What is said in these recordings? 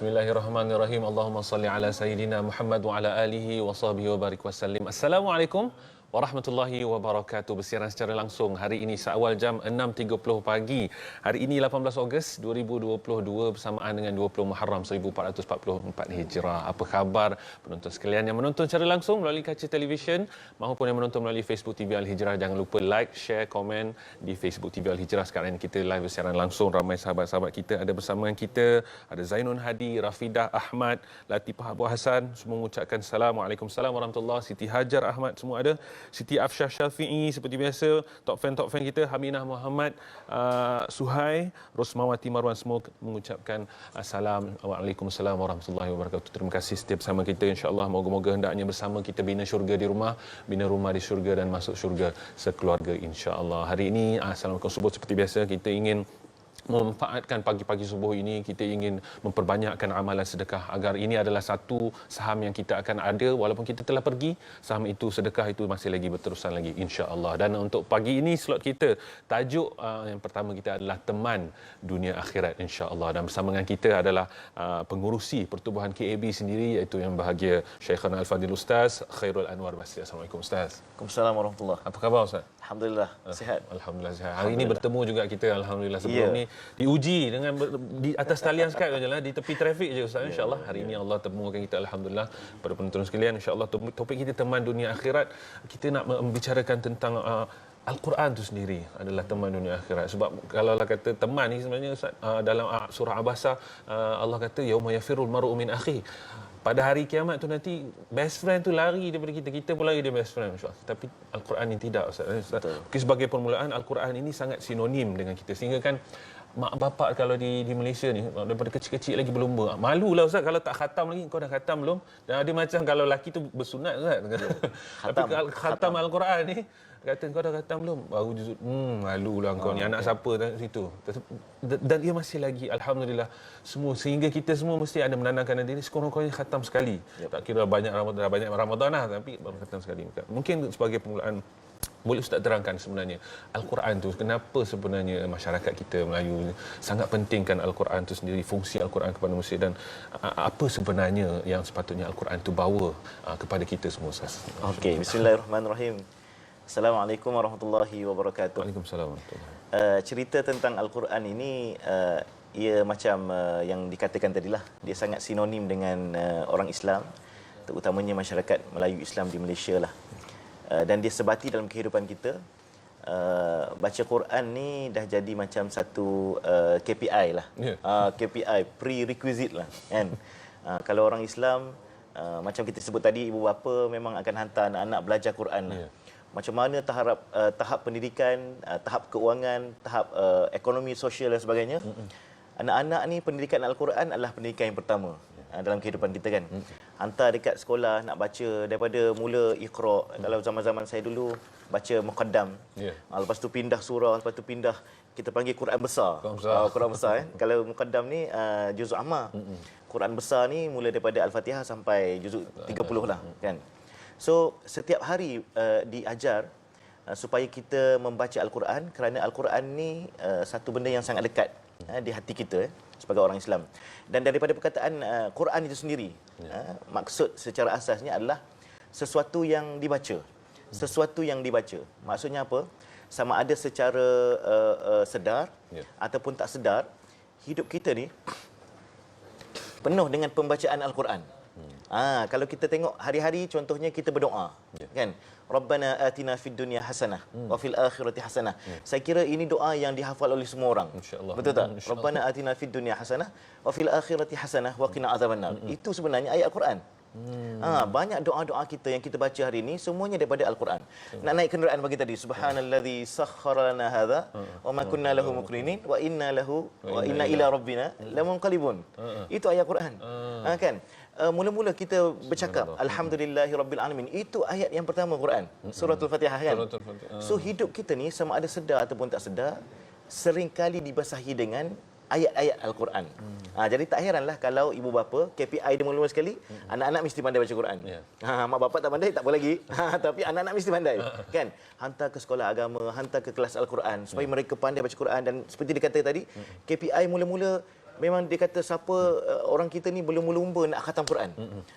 Bismillahirrahmanirrahim. Allahumma salli ala sayyidina Muhammad wa ala alihi wa sahbihi wa barik wasallim. Assalamualaikum warahmatullahi wabarakatuh. Bersiaran secara langsung hari ini seawal jam 6.30 pagi. Hari ini 18 Ogos 2022 bersamaan dengan 20 Muharram 1444 Hijrah. Apa khabar penonton sekalian yang menonton secara langsung melalui kaca televisyen maupun yang menonton melalui Facebook TV Al-Hijrah. Jangan lupa like, share, komen di Facebook TV Al-Hijrah. Sekarang ini kita live bersiaran langsung. Ramai sahabat-sahabat kita ada bersama kita. Ada Zainun Hadi, Rafidah Ahmad, Latifah Abu Hassan. Semua mengucapkan Assalamualaikum warahmatullahi. Siti Hajar Ahmad semua ada. Siti Afsyah Syafi'i seperti biasa, top fan kita, Haminah Muhammad, Suhai, Rosmawati Marwan, semua mengucapkan Assalamualaikum warahmatullahi wabarakatuh. Terima kasih setiap bersama kita, insya-Allah. Moga-moga hendaknya bersama kita bina syurga di rumah, bina rumah di syurga dan masuk syurga sekeluarga, insya-Allah. Hari ini Assalamualaikum subuh seperti biasa kita ingin memanfaatkan pagi-pagi subuh ini, kita ingin memperbanyakkan amalan sedekah agar ini adalah satu saham yang kita akan ada walaupun kita telah pergi, saham itu, sedekah itu masih lagi berterusan lagi, insya-Allah. Dan untuk pagi ini slot kita, tajuk yang pertama kita adalah teman dunia akhirat, insya-Allah. Dan bersama dengan kita adalah pengurusi pertubuhan KAB sendiri, iaitu yang bahagia Syekhana Al-Fadil Ustaz Khairul Anwar Basri. Assalamualaikum Ustaz. Waalaikumsalam warahmatullahi. Apa khabar Ustaz? Alhamdulillah sihat. Alhamdulillah sihat. Hari ini bertemu juga kita, alhamdulillah. Sebelum ni diuji dengan di atas talian Skype sajalah, di tepi trafik je Ustaz. Insya-Allah hari ini Allah temukan kita, alhamdulillah. Pada penonton sekalian, insya-Allah topik kita teman dunia akhirat. Kita nak membicarakan tentang Al-Quran itu sendiri adalah teman dunia akhirat. Sebab kalau Allah kata teman ni sebenarnya Ustaz, dalam surah Abasa Allah kata yauma yafirul mar'u min akhi. Pada hari kiamat tu nanti best friend tu lari daripada kita, kita pun lari dari best friend, insya-Allah. Tapi Al-Quran ini tidak, Ustaz. Okay, sebagai permulaan, Al-Quran ini sangat sinonim dengan kita, sehingga kan mak bapak kalau di Malaysia ni daripada kecil-kecil lagi berlumba. Malulah Ustaz kalau tak khatam lagi. Kau dah khatam belum? Dan ada macam kalau lelaki tu bersunat Ustaz. Tapi kalau khatam Al-Quran ni kata kau dah khatam belum? Baru juzuk. Malulah kau ni anak siapa kat situ. Dan dia masih lagi, alhamdulillah, semua sehingga kita semua mesti ada menanamkan diri sekurang-kurangnya khatam sekali. Tak kira banyak Ramadan lah, tapi baru khatam sekali. Mungkin sebagai permulaan, boleh Ustaz terangkan sebenarnya Al-Quran tu kenapa sebenarnya masyarakat kita Melayu sangat pentingkan Al-Quran tu sendiri, fungsi Al-Quran kepada manusia, dan apa sebenarnya yang sepatutnya Al-Quran tu bawa kepada kita semua, Ustaz. Okey, bismillahirrahmanirrahim. Assalamualaikum warahmatullahi wabarakatuh. Waalaikumsalam warahmatullahi. Cerita tentang Al-Quran ini ia macam yang dikatakan tadilah, dia sangat sinonim dengan orang Islam, terutamanya masyarakat Melayu Islam di Malaysia lah. Dan dia sebati dalam kehidupan kita. Baca Quran ni dah jadi macam satu KPI lah. KPI, prerequisite lah kan. Kalau orang Islam, macam kita sebut tadi, ibu bapa memang akan hantar anak-anak belajar Quran lah. Macam mana tahap pendidikan, tahap keuangan, tahap ekonomi sosial dan sebagainya. Anak-anak ni pendidikan Al-Quran adalah pendidikan yang pertama dalam kehidupan kita kan. Hantar dekat sekolah nak baca daripada mula Iqra. Kalau zaman-zaman saya dulu baca Muqaddam. Lepas tu pindah surah, lepas tu pindah kita panggil Quran besar. Quran besar Kalau Muqaddam ni juzuk amma. Quran besar ni mula daripada Al-Fatihah sampai juzuk 30 lah kan. So setiap hari diajar supaya kita membaca Al-Quran, kerana Al-Quran ni satu benda yang sangat dekat di hati kita sebagai orang Islam. Dan daripada perkataan Quran itu sendiri, maksud secara asasnya adalah sesuatu yang dibaca. Sesuatu yang dibaca. Maksudnya apa? Sama ada secara sedar ataupun tak sedar, hidup kita ni penuh dengan pembacaan Al-Quran. Kalau kita tengok hari-hari, contohnya kita berdoa, kan? Rabbana atina fid dunya hasanah wa fil akhirati hasanah. Saya kira ini doa yang dihafal oleh semua orang. Betul tak? Rabbana atina fid dunya hasanah wa fil akhirati hasanah wa qina adzabannar. Itu sebenarnya ayat Al-Quran. Banyak doa-doa kita yang kita baca hari ini semuanya daripada Al-Quran. Nak naik kenderaan pagi tadi, subhanallazi sakhkhara lana hadza wa ma kunna lahu muqrinin wa inna ila rabbina lamunqalibun. Itu ayat Quran. Kan? Mula-mula kita bercakap alhamdulillahirabbil alamin, itu ayat yang pertama Quran, suratul Fatihah kan. So hidup kita ni sama ada sedar ataupun tak sedar seringkali dibasahi dengan ayat-ayat Al-Quran. Jadi tak heranlah kalau ibu bapa KPI dia mula-mula sekali, anak-anak mesti pandai baca Quran. Mak bapak tak pandai tak apa lagi. Tapi anak-anak mesti pandai. Kan? Hantar ke sekolah agama, hantar ke kelas Al-Quran supaya mereka pandai baca Quran. Dan seperti dikata tadi, KPI mula-mula Memang dia kata siapa orang kita ni belum lumba nak khatam Quran.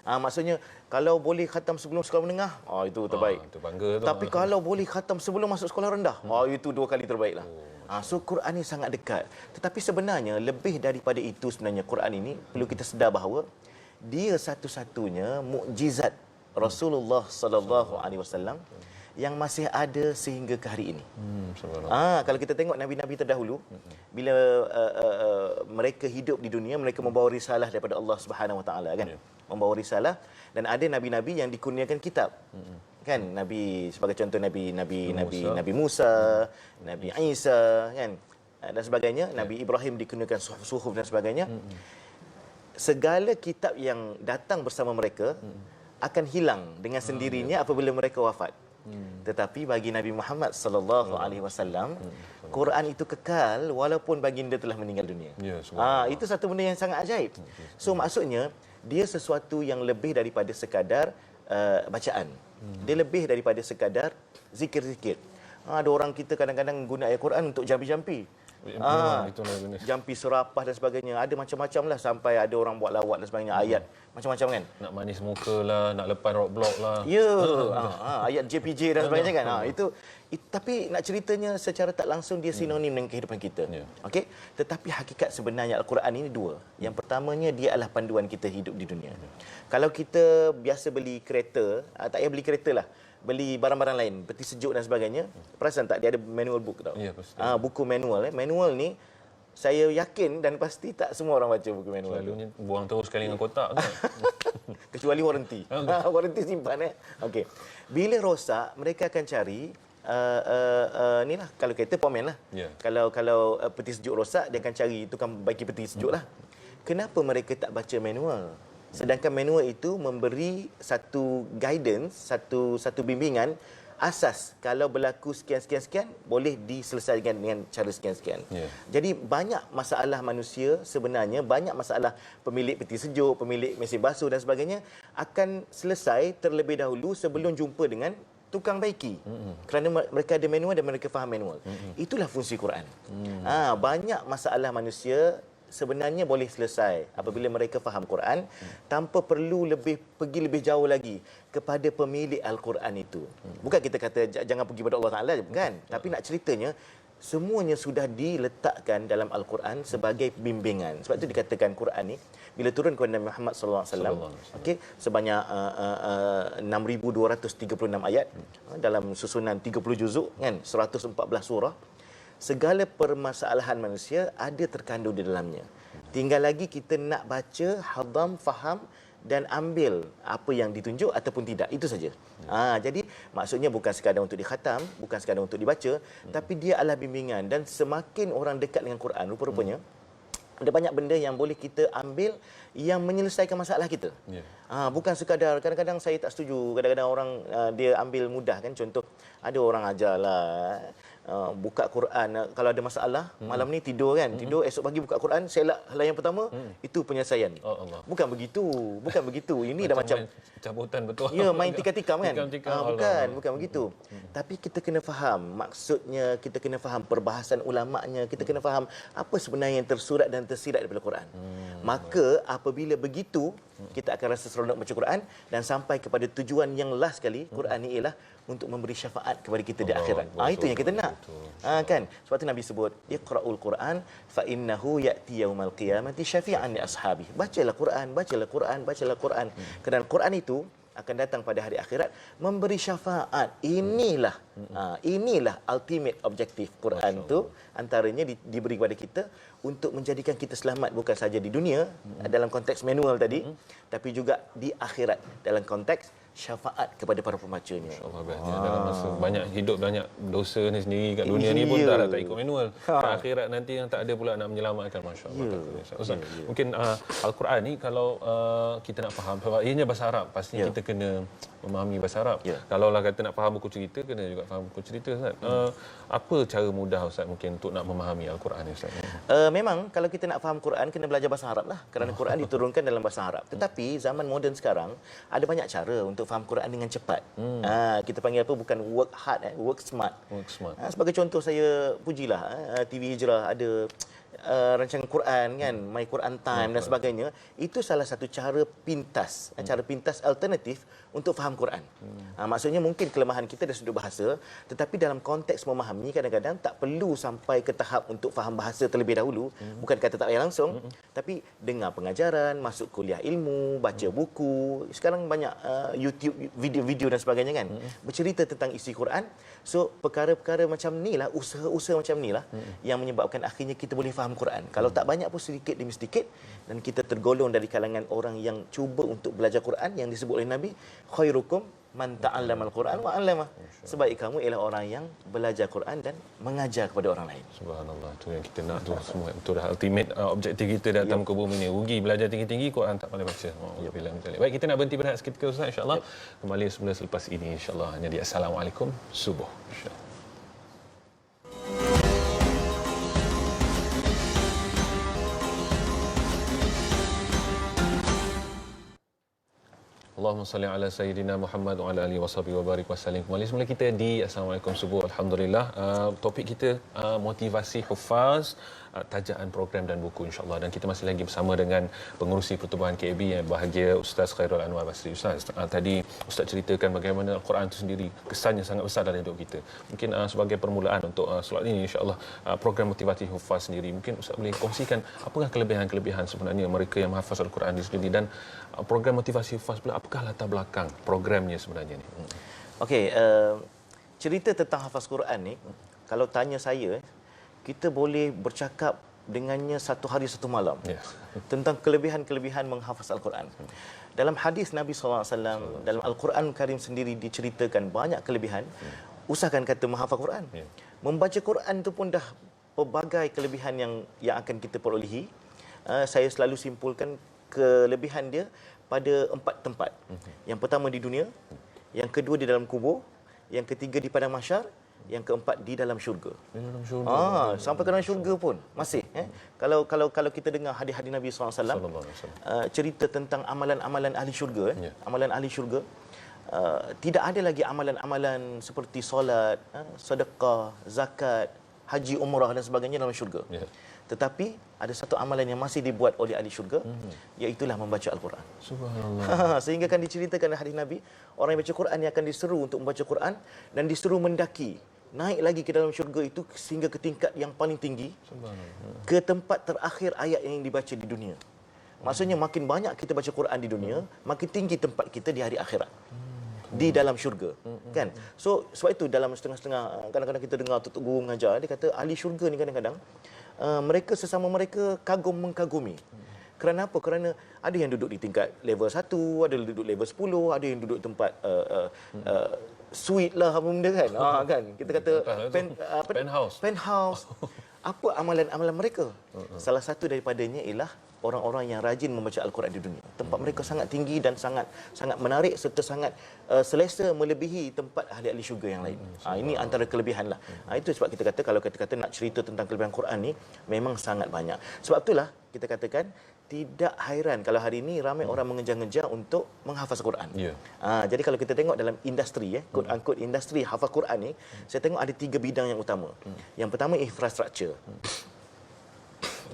Maksudnya kalau boleh khatam sebelum sekolah menengah, itu terbaik. Itu bangga tu. Tapi kalau boleh khatam sebelum masuk sekolah rendah, itu 2 kali terbaiklah. So Quran ni sangat dekat. Tetapi sebenarnya lebih daripada itu, sebenarnya Quran ini perlu kita sedar bahawa dia satu-satunya mukjizat Rasulullah sallallahu alaihi wasallam yang masih ada sehingga ke hari ini. Kalau kita tengok nabi-nabi terdahulu, bila mereka hidup di dunia, mereka membawa risalah daripada Allah Subhanahu Wa Taala, kan? Membawa risalah, dan ada nabi-nabi yang dikurniakan kitab. Kan, nabi sebagai contoh Nabi Musa, Nabi Isa, kan? Dan sebagainya. Nabi Ibrahim dikurniakan suhuf dan sebagainya. Segala kitab yang datang bersama mereka akan hilang dengan sendirinya apabila mereka wafat. Tetapi bagi Nabi Muhammad sallallahu alaihi wasallam, Quran itu kekal walaupun baginda telah meninggal dunia. Itu satu benda yang sangat ajaib. So maksudnya dia sesuatu yang lebih daripada sekadar bacaan. Dia lebih daripada sekadar zikir-zikir. Ada orang kita kadang-kadang guna ayat Quran untuk jampi-jampi. Jampi serapah dan sebagainya. Ada macam-macam lah, sampai ada orang buat lawak dan sebagainya. Ayat macam-macam, kan. Nak manis muka lah, nak lepas roadblock lah. Ya, ayat JPJ dan sebagainya, kan. Tapi nak ceritanya secara tak langsung dia sinonim dengan kehidupan kita. Okey. Tetapi hakikat sebenarnya Al-Quran ini 2. Yang pertamanya, dia adalah panduan kita hidup di dunia. Kalau kita biasa beli kereta, tak payah beli kereta lah, beli barang-barang lain, peti sejuk dan sebagainya, perasan tak dia ada manual book tau? Ya, pasti. Buku manual. Manual ni saya yakin dan pasti tak semua orang baca buku manual. Selalunya buang terus sekali dengan kotak tu. Kecuali warranty. Warranty simpan. Okey. Bila rosak, mereka akan cari ni lah, kalau kereta pomen lah. Kalau peti sejuk rosak, dia akan cari tukang baiki peti sejuk lah. Kenapa mereka tak baca manual? Sedangkan manual itu memberi satu guidance, satu bimbingan asas. Kalau berlaku sekian-sekian-sekian, boleh diselesaikan dengan cara sekian-sekian. Jadi banyak masalah manusia sebenarnya, banyak masalah pemilik peti sejuk, pemilik mesin basuh dan sebagainya akan selesai terlebih dahulu sebelum jumpa dengan tukang baiki. Kerana mereka ada manual dan mereka faham manual. Itulah fungsi Quran. Banyak masalah manusia sebenarnya boleh selesai apabila mereka faham Quran tanpa perlu pergi lebih jauh lagi kepada pemilik Al-Quran itu. Bukan kita kata jangan pergi pada Allah Ta'ala, bukan. Tapi nak ceritanya, semuanya sudah diletakkan dalam Al-Quran sebagai bimbingan. Sebab itu dikatakan Quran ni bila turun kepada Nabi Muhammad sallallahu alaihi wasallam, okey, sebanyak 6236 ayat dalam susunan 30 juzuk, kan, 114 surah. Segala permasalahan manusia ada terkandung di dalamnya. Tinggal lagi kita nak baca, hadam, faham dan ambil apa yang ditunjuk ataupun tidak. Itu saja. Jadi maksudnya bukan sekadar untuk dikhatam, bukan sekadar untuk dibaca, tapi dia adalah bimbingan. Dan semakin orang dekat dengan Quran, rupa-rupanya ada banyak benda yang boleh kita ambil yang menyelesaikan masalah kita. Bukan sekadar, kadang-kadang saya tak setuju, kadang-kadang orang dia ambil mudah, kan. Contoh, ada orang ajarlah buka Quran kalau ada masalah, malam ni tidur, kan, tidur, esok pagi buka Quran, selak halayan pertama, itu penyelesaian. Bukan begitu. Ini dah macam cabutan betul. Ya, main tikam-tikam, kan. Bukan begitu. Tapi kita kena faham maksudnya, kita kena faham perbahasan ulama'nya, kita kena faham apa sebenarnya yang tersurat dan tersirat daripada Quran. Maka apabila begitu, kita akan rasa seronok baca Quran dan sampai kepada tujuan yang last sekali. Quran ni ialah untuk memberi syafaat kepada kita di akhirat. Itu yang kita nak. Kan? Sebab tu Nabi sebut, Iqra'ul Quran fa innahu ya'ti yaumal qiyamati syafi'an li ashabi. Bacalah Quran. Kerana Quran itu akan datang pada hari akhirat memberi syafaat. Inilah ultimate objektif Quran tu, antaranya diberi kepada kita untuk menjadikan kita selamat bukan saja di dunia dalam konteks manual tadi, tapi juga di akhirat dalam konteks syafaat kepada para pembacanya. Dalam masa banyak hidup, banyak dosa ni sendiri kat dunia ni pun tak ikut manual. Kat akhirat nanti yang tak ada pula nak menyelamatkan, masya-Allah. Ustaz, mungkin Al-Quran ni kalau kita nak faham, sebab ianya bahasa Arab, pasti kita kena memahami bahasa Arab. Kalau lah kata nak faham buku cerita, kena juga faham buku cerita, Ustaz. Apa cara mudah, Ustaz, mungkin untuk nak memahami Al-Quran ni, Ustaz? Memang kalau kita nak faham Quran, kena belajar bahasa Arab lah. Kerana Quran diturunkan dalam bahasa Arab. Tetapi zaman moden sekarang ada banyak cara untuk faham Quran dengan cepat. Kita panggil apa? Bukan work hard, work smart. Sebagai contoh, saya pujilah TV Hijrah ada rancangan Quran kan, My Quran Time dan sebagainya, itu salah satu cara pintas alternatif untuk faham Quran. Maksudnya mungkin kelemahan kita dari sudut bahasa, tetapi dalam konteks memahami kadang-kadang tak perlu sampai ke tahap untuk faham bahasa terlebih dahulu, bukan kata tak payah langsung, tapi dengar pengajaran, masuk kuliah ilmu, baca buku. Sekarang banyak YouTube video-video dan sebagainya kan, bercerita tentang isi Quran. So perkara-perkara macam ni lah, usaha-usaha macam ni lah yang menyebabkan akhirnya kita boleh faham Quran. Kalau tak banyak pun sedikit demi sedikit, dan kita tergolong dari kalangan orang yang cuba untuk belajar Quran yang disebut oleh Nabi, khairukum man ta'allamal Quran wa 'allama. Sebaik kamu ialah orang yang belajar Quran dan mengajar kepada orang lain. Subhanallah, tu yang kita nak tu semua. Betul dah, ultimate objektif kita datang ke bumi ni. Rugi belajar tinggi-tinggi, Quran tak pandai baca. Baik, kita nak berhenti berehat seketika Ustaz, insya-Allah. Kembali semula selepas ini insya-Allah. Hanya di Assalamualaikum subuh insya-Allah. Allahumma salli ala Sayyidina Muhammad wa ala alihi wa sahbihi wa barik wa sallim. Kembali semula kita di Assalamualaikum Subuh. Alhamdulillah. Topik kita motivasi hufaz, tajaan program dan buku insya-Allah, dan kita masih lagi bersama dengan pengurusi pertubuhan KAB yang bahagia Ustaz Khairul Anwar Basri. Ustaz, tadi Ustaz ceritakan bagaimana Al-Quran itu sendiri kesannya sangat besar dalam hidup kita. Mungkin sebagai permulaan untuk solat ini insya-Allah, program motivasi hufaz sendiri, mungkin Ustaz boleh kongsikan apakah kelebihan-kelebihan sebenarnya mereka yang menghafaz Al-Quran itu sendiri, dan program motivasi hufaz pula apakah latar belakang programnya sebenarnya ni? Okey, cerita tentang hafaz Quran ni, kalau tanya saya, kita boleh bercakap dengannya satu hari satu malam tentang kelebihan-kelebihan menghafaz Al-Quran. Dalam hadis Nabi SAW, dalam Al-Quran Karim sendiri diceritakan banyak kelebihan. Usahakan kata menghafaz Quran. Membaca Quran itu pun dah pelbagai kelebihan yang akan kita perolehi. Saya selalu simpulkan kelebihan dia pada 4 tempat. Yang pertama di dunia, yang kedua di dalam kubur, yang ketiga di padang mahsyar, yang keempat di dalam syurga. Di dalam syurga. Sampai ke dalam syurga pun masih. Kalau kita dengar hadis-hadis Nabi SAW, cerita tentang amalan-amalan ahli syurga, amalan ahli syurga, tidak ada lagi amalan-amalan seperti solat, sedekah, zakat, haji, umrah dan sebagainya dalam syurga. Tetapi ada satu amalan yang masih dibuat oleh ahli syurga, iaitulah membaca Al-Quran. Subhanallah. Sehingga kan diceritakan dalam hadis Nabi, orang yang baca Quran yang akan diseru untuk membaca Quran dan disuruh mendaki, naik lagi ke dalam syurga itu sehingga ke tingkat yang paling tinggi, ke tempat terakhir ayat yang dibaca di dunia. Maksudnya makin banyak kita baca Quran di dunia, makin tinggi tempat kita di hari akhirat, di dalam syurga, kan? So sebab itu dalam setengah-setengah kadang-kadang kita dengar tutup guru mengajar, dia kata ahli syurga ni kadang-kadang mereka sesama mereka kagum-mengkagumi. Kerana apa? Kerana ada yang duduk di tingkat level 1, ada yang duduk level 10, ada yang duduk tempat suite lah apa benda kan. Kan kita kata penthouse. Apa amalan-amalan mereka? Salah satu daripadanya ialah orang-orang yang rajin membaca Al-Quran di dunia. Tempat mereka sangat tinggi dan sangat menarik serta sangat selesa melebihi tempat ahli-ahli syurga yang lain. Ini antara kelebihan lah. Itu sebab kita kata kalau kita kata nak cerita tentang kelebihan Quran ni memang sangat banyak. Sebab itulah kita katakan tidak hairan kalau hari ini ramai orang mengejar-ngejar untuk menghafaz Quran. Jadi kalau kita tengok dalam industri, quote-unquote industri hafaz Quran ni, saya tengok ada 3 bidang yang utama. Yang pertama infrastruktur,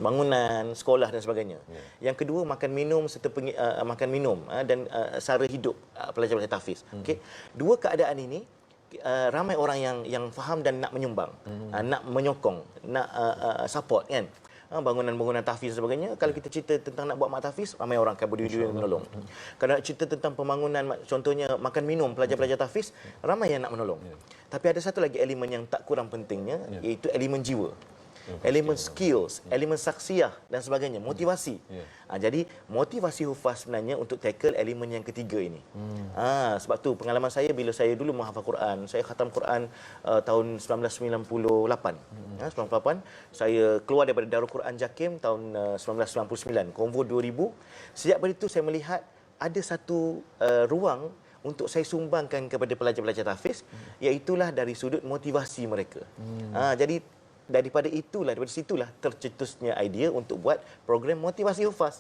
bangunan, sekolah dan sebagainya. Yang kedua makan minum serta makan minum dan sara hidup pelajar-pelajar tahfiz. Okey. Dua keadaan ini ramai orang yang faham dan nak menyumbang, nak menyokong, nak support kan. Bangunan-bangunan tahfiz dan sebagainya. Kalau kita cerita tentang nak buat mak tahfiz, ramai orang akan berdiri menolong. Kalau nak cerita tentang pembangunan, contohnya makan minum pelajar-pelajar tahfiz, ramai yang nak menolong. Tapi ada satu lagi elemen yang tak kurang pentingnya, iaitu elemen jiwa. Elemen skills, elemen saksiah dan sebagainya, motivasi. Jadi motivasi hufaz sebenarnya untuk tackle elemen yang ketiga ini. Sebab tu pengalaman saya bila saya dulu menghafal Quran, saya khatam Quran tahun 1998. 98 saya keluar daripada Darul Quran Jakim tahun 1999, Konvo 2000. Sejak pada itu saya melihat ada satu ruang untuk saya sumbangkan kepada pelajar-pelajar tahfiz, iaitulah dari sudut motivasi mereka. Jadi daripada situlah tercetusnya idea untuk buat program motivasi hufaz.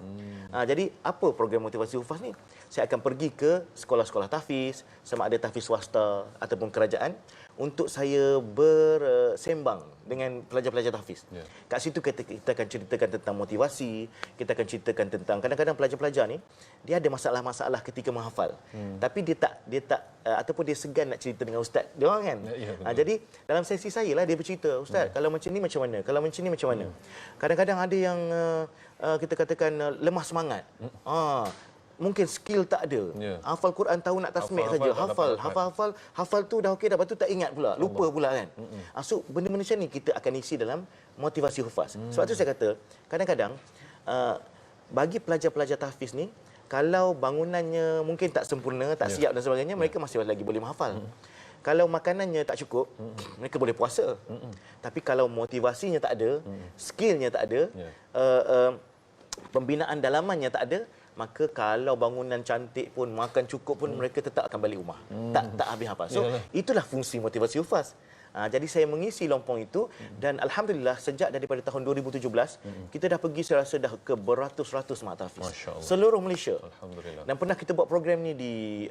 Jadi apa program motivasi hufaz ni? saya akan pergi ke sekolah-sekolah tahfiz, sama ada tahfiz swasta ataupun kerajaan, untuk saya bersembang dengan pelajar-pelajar tahfiz. Ya. Kat situ kita akan ceritakan tentang motivasi, kita akan ceritakan tentang kadang-kadang pelajar-pelajar ni dia ada masalah-masalah ketika menghafal. Tapi dia tak ataupun dia segan nak cerita dengan ustaz dia orang kan. Ya, Jadi dalam sesi saya lah dia bercerita, ustaz kalau macam ni macam mana? Kalau macam ni macam mana? Kadang-kadang ada yang kita katakan lemah semangat. Mungkin skill tak ada. Ya. Hafal Quran tahu nak tasmih Hafal, saja. tak dapat Hafal tu dah okey dah, lepas tu tak ingat pula, lupa pula kan. So benda-benda macam ni kita akan isi dalam motivasi hufaz. Sebab tu saya kata kadang-kadang bagi pelajar-pelajar tahfiz ni, kalau bangunannya mungkin tak sempurna, tak siap dan sebagainya, mereka masih lagi boleh menghafal. Kalau makanannya tak cukup, mereka boleh puasa. Tapi kalau motivasinya tak ada, skillnya tak ada, pembinaan dalamannya tak ada, maka kalau bangunan cantik pun, makan cukup pun, mereka tetap akan balik rumah. Tak habis hafal. So, itulah fungsi motivasi hufaz. Jadi saya mengisi lompong itu dan alhamdulillah sejak daripada tahun 2017 kita dah pergi, saya rasa dah ke beratus-ratus mak tahfiz seluruh Malaysia. Alhamdulillah. Dan pernah kita buat program ni di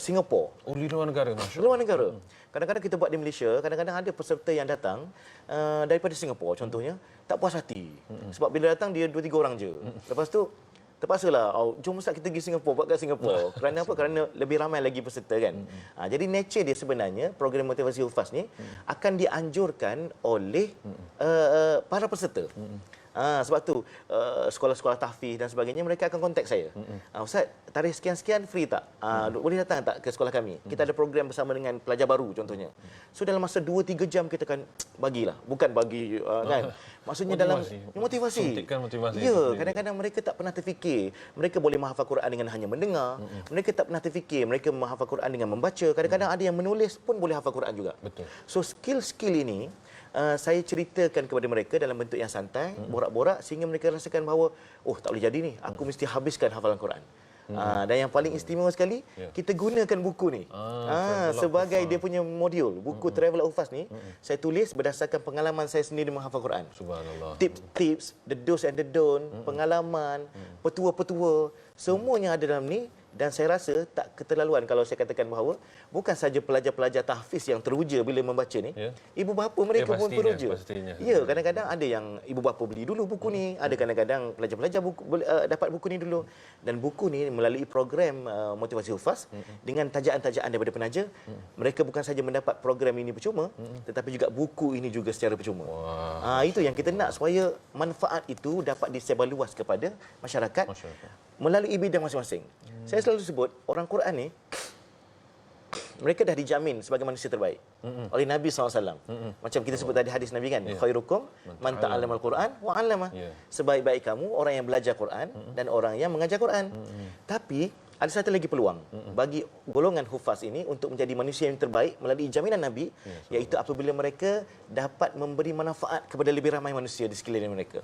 Singapura. Oh, di luar negara, Masya Luar negara. Kadang-kadang kita buat di Malaysia, kadang-kadang ada peserta yang datang daripada Singapura contohnya, tak puas hati. Sebab bila datang dia 2-3 orang je. Lepas tu terpaksalah, jom ustaz kita pergi Singapura, buat kat Singapura. Kerana apa? Kerana lebih ramai lagi peserta kan. Jadi nature dia sebenarnya, program motivasi hufaz ni akan dianjurkan oleh para peserta. Sebab tu sekolah-sekolah tahfiz dan sebagainya mereka akan kontak saya. Ustaz, tarikh sekian-sekian free tak? Boleh datang tak ke sekolah kami? Kita ada program bersama dengan pelajar baru contohnya. So dalam masa 2-3 jam kita akan bagilah. Bukan bagi kan. Maksudnya Motivasi. dalam motivasi. Suntikan motivasi. Ya, kadang-kadang mereka tak pernah terfikir mereka boleh menghafal Quran dengan hanya mendengar. Mereka tak pernah terfikir mereka menghafal Quran dengan membaca. Kadang-kadang ada yang menulis pun boleh hafal Quran juga. Betul. So skill-skill ini saya ceritakan kepada mereka dalam bentuk yang santai, borak-borak, sehingga mereka rasakan bahawa tak boleh jadi ni, aku mesti habiskan hafalan Quran. Dan yang paling istimewa sekali, kita gunakan buku ni sebagai dia punya modul. Buku Travel Hufaz ni, saya tulis berdasarkan pengalaman saya sendiri menghafal Quran. Subhanallah. Tips, the do's and the don't, pengalaman, petua-petua, semuanya ada dalam ni. Dan saya rasa tak keterlaluan kalau saya katakan bahawa bukan saja pelajar-pelajar tahfiz yang teruja bila membaca ni, ibu bapa mereka pun teruja. Ya, kadang-kadang ada yang ibu bapa beli dulu buku ni, ada kadang-kadang pelajar-pelajar dapat buku ni dulu. Dan buku ni melalui program motivasi hufaz dengan tajaan-tajaan daripada penaja, mereka bukan saja mendapat program ini percuma, tetapi juga buku ini juga secara percuma. Itu yang kita nak, supaya manfaat itu dapat disebarluas kepada masyarakat melalui bidang masing-masing. Saya selalu sebut, orang Quran ni, mereka dah dijamin sebagai manusia terbaik oleh Nabi SAW. Macam kita sebut tadi hadis Nabi kan, khairukum man ta'allama al-Quran wa 'allama. Sebaik-baik kamu orang yang belajar Quran dan orang yang mengajar Quran. Tapi ada satu lagi peluang bagi golongan hufaz ini untuk menjadi manusia yang terbaik melalui jaminan Nabi, iaitu apabila mereka dapat memberi manfaat kepada lebih ramai manusia di sekeliling mereka.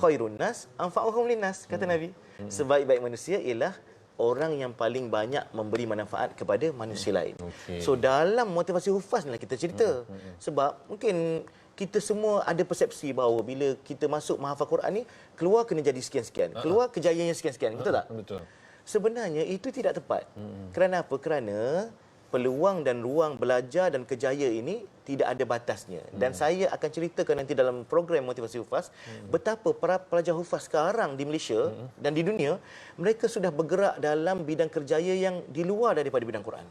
Khairun nas anfa'uhum linnas, kata Nabi. Sebaik-baik manusia ialah orang yang paling banyak memberi manfaat kepada manusia lain. So dalam motivasi hufaz ni lah kita cerita. Sebab mungkin kita semua ada persepsi bahawa bila kita masuk menghafal Quran ni, keluar kena jadi sekian-sekian, keluar kejayaannya sekian-sekian, betul tak? Betul. Sebenarnya itu tidak tepat. Kerana apa? Kerana peluang dan ruang belajar dan kejaya ini tidak ada batasnya. Dan saya akan ceritakan nanti dalam program motivasi hufaz betapa para pelajar hufaz sekarang di Malaysia dan di dunia, mereka sudah bergerak dalam bidang kerjaya yang di luar daripada bidang Quran.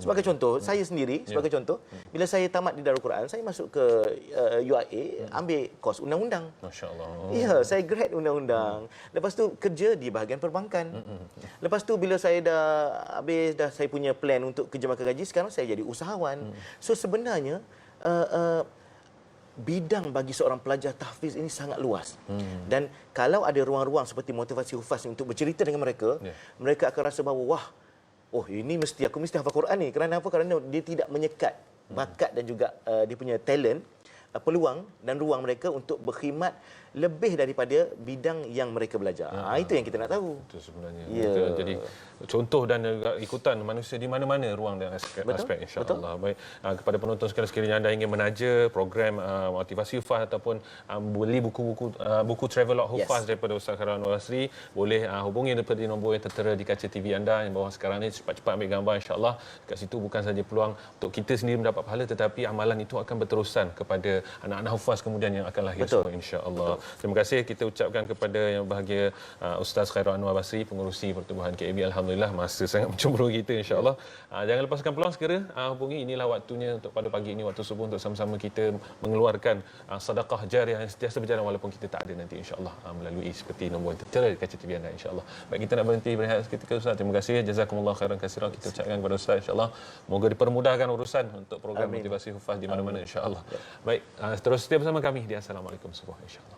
Sebagai contoh, saya sendiri sebagai contoh, bila saya tamat di Darul Quran, saya masuk ke UIA, ambil kos undang-undang. Masya-Allah. Ya, saya grad undang-undang. Lepas tu kerja di bahagian perbankan. Lepas tu bila saya dah habis saya punya plan untuk kerja makan gaji, sekarang saya jadi usahawan. So sebenarnya bidang bagi seorang pelajar tahfiz ini sangat luas. Dan kalau ada ruang-ruang seperti motivasi hufaz untuk bercerita dengan mereka, mereka akan rasa bahawa ini aku mesti hafal Quran ni. Kerana apa? Kerana dia tidak menyekat bakat dan juga dia punya talent, peluang dan ruang mereka untuk berkhidmat lebih daripada bidang yang mereka belajar. Itu yang kita nak tahu. Itu sebenarnya. Ya. Kita jadi contoh dan juga ikutan manusia di mana-mana ruang dan aspek insya-Allah. Baik, kepada penonton sekalian anda ingin menaja program motivasi Hufaz ataupun beli buku Travelog Hufaz daripada Ustaz Khairul Anwar Basri, boleh hubungi daripada nombor yang tertera di kaca TV anda yang bawah sekarang ni. Cepat-cepat ambil gambar, insya-Allah. Dekat situ bukan saja peluang untuk kita sendiri mendapat pahala, tetapi amalan itu akan berterusan kepada anak-anak Hufaz kemudian yang akan lahir semua, insya-Allah. Terima kasih kita ucapkan kepada yang berbahagia Ustaz Khairul Anwar Basri, pengerusi Pertubuhan KB. Alhamdulillah masa sangat mencemburu kita, insya-Allah. Jangan lepaskan peluang, segera hubungi. Inilah waktunya untuk pada pagi ini, waktu subuh, untuk sama-sama kita mengeluarkan sedekah jariah yang sentiasa berjalan walaupun kita tak ada nanti, insya-Allah, melalui seperti nombor yang tertera di kaca TV anda, insya-Allah. Baik, kita nak berhenti berehat seketika, Ustaz. Terima kasih, jazakumullah khairan katsiran. Kita ucapkan kepada Ustaz, insya-Allah moga dipermudahkan urusan untuk program motivasi Hufaz di mana-mana, insya-Allah. Baik, terus setia bersama kami di Assalamualaikum semua, insya-Allah.